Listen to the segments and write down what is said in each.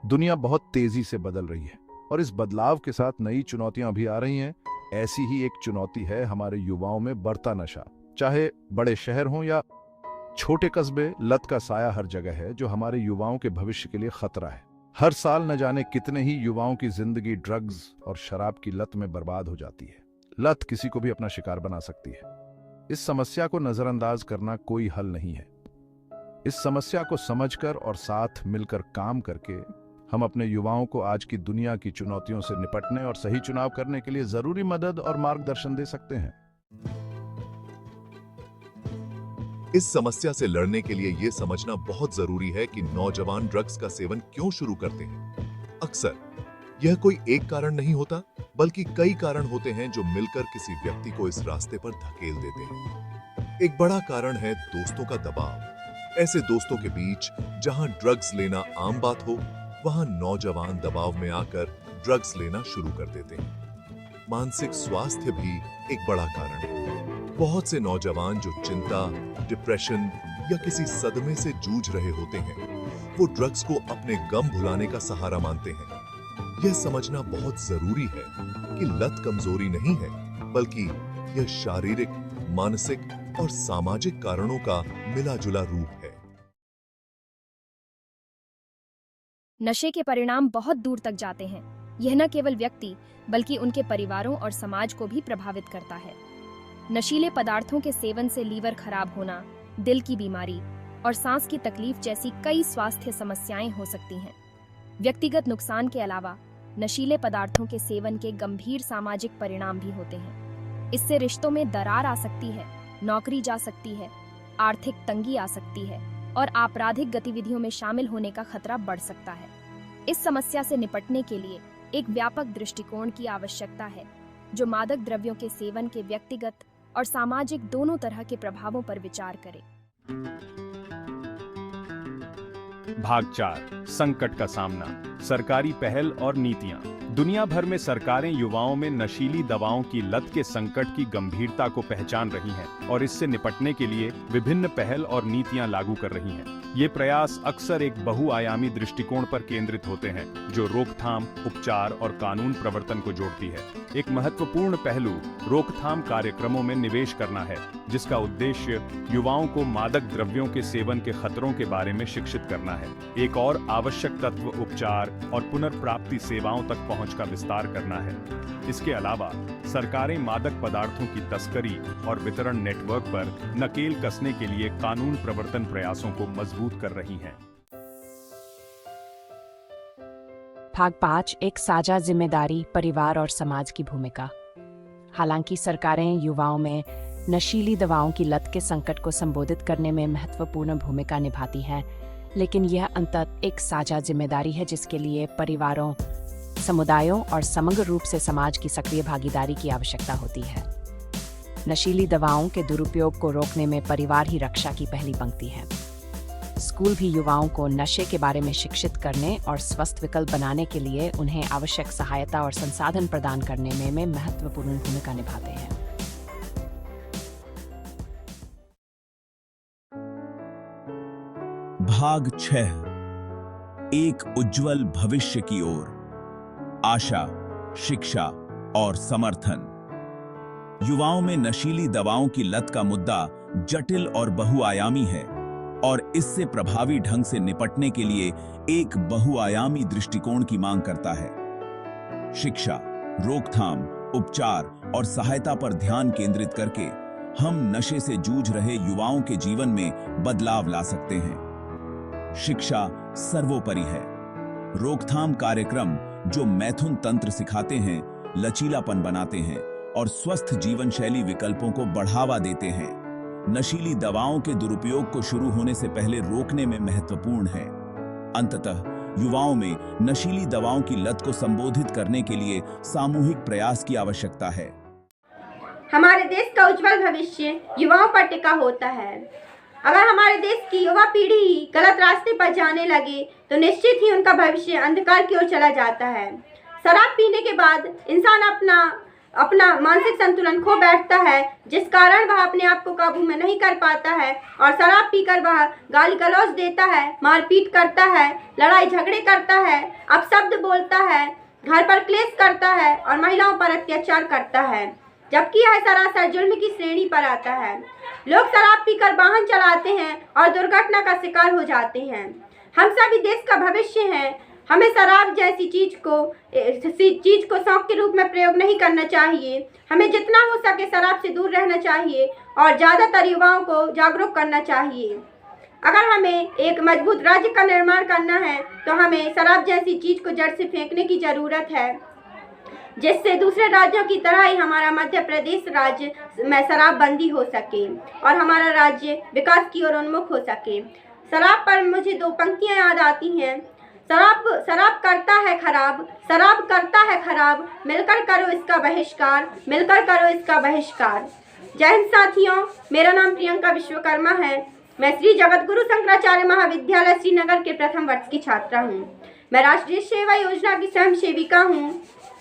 दुनिया बहुत तेजी से बदल रही है और इस बदलाव के साथ नई चुनौतियां भी आ रही हैं। ऐसी ही एक चुनौती है हमारे युवाओं में बढ़ता नशा। चाहे बड़े शहर हों या छोटे कस्बे, लत का साया हर जगह है जो हमारे युवाओं के भविष्य के लिए खतरा है। हर साल न जाने कितने ही युवाओं की जिंदगी ड्रग्स और शराब की लत में बर्बाद हो जाती है। लत किसी को भी अपना शिकार बना सकती है। इस समस्या को नजरअंदाज करना कोई हल नहीं है। इस समस्या को समझकर और साथ मिलकर काम करके हम अपने युवाओं को आज की दुनिया की चुनौतियों से निपटने और सही चुनाव करने के लिए जरूरी मदद और मार्गदर्शन दे सकते हैं। इस समस्या से लड़ने के लिए यह समझना बहुत जरूरी है कि नौजवान ड्रग्स का सेवन क्यों शुरू करते हैं। अक्सर यह कोई एक कारण नहीं होता, बल्कि कई कारण होते हैं जो मिलकर किसी व्यक्ति को इस रास्ते पर धकेल देते हैं। एक बड़ा कारण है दोस्तों का दबाव। ऐसे दोस्तों के बीच जहां ड्रग्स लेना आम बात हो, वहां नौजवान दबाव में आकर ड्रग्स लेना शुरू कर देते हैं। मानसिक स्वास्थ्य भी एक बड़ा कारण है। बहुत से नौजवान जो चिंता, डिप्रेशन या किसी सदमे से जूझ रहे होते हैं, वो ड्रग्स को अपने गम भुलाने का सहारा मानते हैं। यह समझना बहुत जरूरी है कि लत कमजोरी नहीं है, बल्कि यह शारीरिक, मानसिक और सामाजिक कारणों का मिला-जुला रूप है। नशे के परिणाम बहुत दूर तक जाते हैं। यह न केवल व्यक्ति बल्कि उनके परिवारों और समाज को भी प्रभावित करता है। नशीले पदार्थों के सेवन से लीवर खराब होना, दिल की बीमारी और सांस की तकलीफ जैसी कई स्वास्थ्य समस्याएं हो सकती हैं। व्यक्तिगत नुकसान के अलावा नशीले पदार्थों के सेवन के गंभीर सामाजिक परिणाम भी होते हैं। इससे रिश्तों में दरार आ सकती है, नौकरी जा सकती है, आर्थिक तंगी आ सकती है और आपराधिक गतिविधियों में शामिल होने का खतरा बढ़ सकता है। इस समस्या से निपटने के लिए एक व्यापक दृष्टिकोण की आवश्यकता है जो मादक द्रव्यों के सेवन के व्यक्तिगत और सामाजिक दोनों तरह के प्रभावों पर विचार करे। भाग 4, संकट का सामना, सरकारी पहल और नीतियां। दुनिया भर में सरकारें युवाओं में नशीली दवाओं की लत के संकट की गंभीरता को पहचान रही हैं और इससे निपटने के लिए विभिन्न पहल और नीतियां लागू कर रही हैं। ये प्रयास अक्सर एक बहुआयामी दृष्टिकोण पर केंद्रित होते हैं जो रोकथाम, उपचार और कानून प्रवर्तन को जोड़ती है। एक महत्वपूर्ण पहलू रोकथाम कार्यक्रमों में निवेश करना है, जिसका उद्देश्य युवाओं को मादक द्रव्यों के सेवन के खतरों के बारे में शिक्षित करना है। एक और आवश्यक तत्व उपचार और पुनर्प्राप्ति सेवाओं तक पहुंच का विस्तार करना है। इसके अलावा सरकारें मादक पदार्थों की तस्करी और वितरण नेटवर्क पर नकेल कसने के लिए कानून प्रवर्तन प्रयासों को मजबूत कर रही हैं। भाग 5, एक साझा जिम्मेदारी, परिवार और समाज की भूमिका। हालांकि सरकारें युवाओं में नशीली दवाओं की लत के संकट को संबोधित करने में महत्वपूर्ण भूमिका निभाती हैं, लेकिन यह अंततः एक साझा जिम्मेदारी है जिसके लिए परिवारों, समुदायों और समग्र रूप से समाज की सक्रिय भागीदारी की आवश्यकता होती है। नशीली दवाओं के दुरुपयोग को रोकने में परिवार ही रक्षा की पहली पंक्ति है। स्कूल भी युवाओं को नशे के बारे में शिक्षित करने और स्वस्थ विकल्प बनाने के लिए उन्हें आवश्यक सहायता और संसाधन प्रदान करने में महत्वपूर्ण भूमिका निभाते हैं। भाग 6, एक उज्जवल भविष्य की ओर, आशा, शिक्षा और समर्थन। युवाओं में नशीली दवाओं की लत का मुद्दा जटिल और बहुआयामी है और इससे प्रभावी ढंग से निपटने के लिए एक बहुआयामी दृष्टिकोण की मांग करता है। शिक्षा, रोकथाम, उपचार और सहायता पर ध्यान केंद्रित करके हम नशे से जूझ रहे युवाओं के जीवन में बदलाव ला सकते हैं। शिक्षा सर्वोपरि है। रोकथाम कार्यक्रम जो मैथुन तंत्र सिखाते हैं, लचीलापन बनाते हैं और स्वस्थ जीवन शैली विकल्पों को बढ़ावा देते हैं, नशीली दवाओं के दुरुपयोग को शुरू होने से पहले रोकने में महत्वपूर्ण है। अंततः युवाओं में नशीली दवाओं की लत को संबोधित करने के लिए सामूहिक प्रयास की आवश्यकता है। हमारे देश का उज्जवल भविष्य युवाओं पर टिका होता है। अगर हमारे देश की युवा पीढ़ी गलत रास्ते पर जाने लगे तो निश्चित ही उनका भविष्य अंधकार की ओर चला जाता है। शराब पीने के बाद इंसान अपना अपना मानसिक संतुलन खो बैठता है, जिस कारण वह अपने आप को काबू में नहीं कर पाता है और शराब पीकर वह गाली गलौज देता है, मारपीट करता है, लड़ाई झगड़े करता है, अपशब्द बोलता है, घर पर क्लेश करता है और महिलाओं पर अत्याचार करता है, जबकि यह सरासर जुल्म की श्रेणी पर आता है। लोग शराब पीकर वाहन चलाते हैं और दुर्घटना का शिकार हो जाते हैं। हम सभी देश का भविष्य हैं। हमें शराब जैसी चीज को शौक के रूप में प्रयोग नहीं करना चाहिए। हमें जितना हो सके शराब से दूर रहना चाहिए और ज़्यादातर युवाओं को जागरूक करना चाहिए। अगर हमें एक मजबूत राज्य का निर्माण करना है तो हमें शराब जैसी चीज को जड़ से फेंकने की ज़रूरत है, जिससे दूसरे राज्यों की तरह ही हमारा मध्य प्रदेश राज्य में शराबबंदी हो सके और हमारा राज्य विकास की ओर उन्मुख हो सके। शराब पर मुझे दो पंक्तियां याद आती हैं। शराब करता है खराब, शराब करता है खराब, मिलकर करो इसका बहिष्कार, मिलकर करो इसका बहिष्कार। जय हिंद साथियों, मेरा नाम प्रियंका विश्वकर्मा है। मैं श्री जगतगुरु शंकराचार्य महाविद्यालय श्रीनगर के प्रथम वर्ष की छात्रा हूँ। मैं राष्ट्रीय सेवा योजना की स्वयं सेविका हूँ।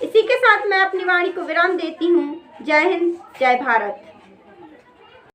इसी के साथ मैं अपनी वाणी को विराम देती हूँ। जय हिंद, जय भारत।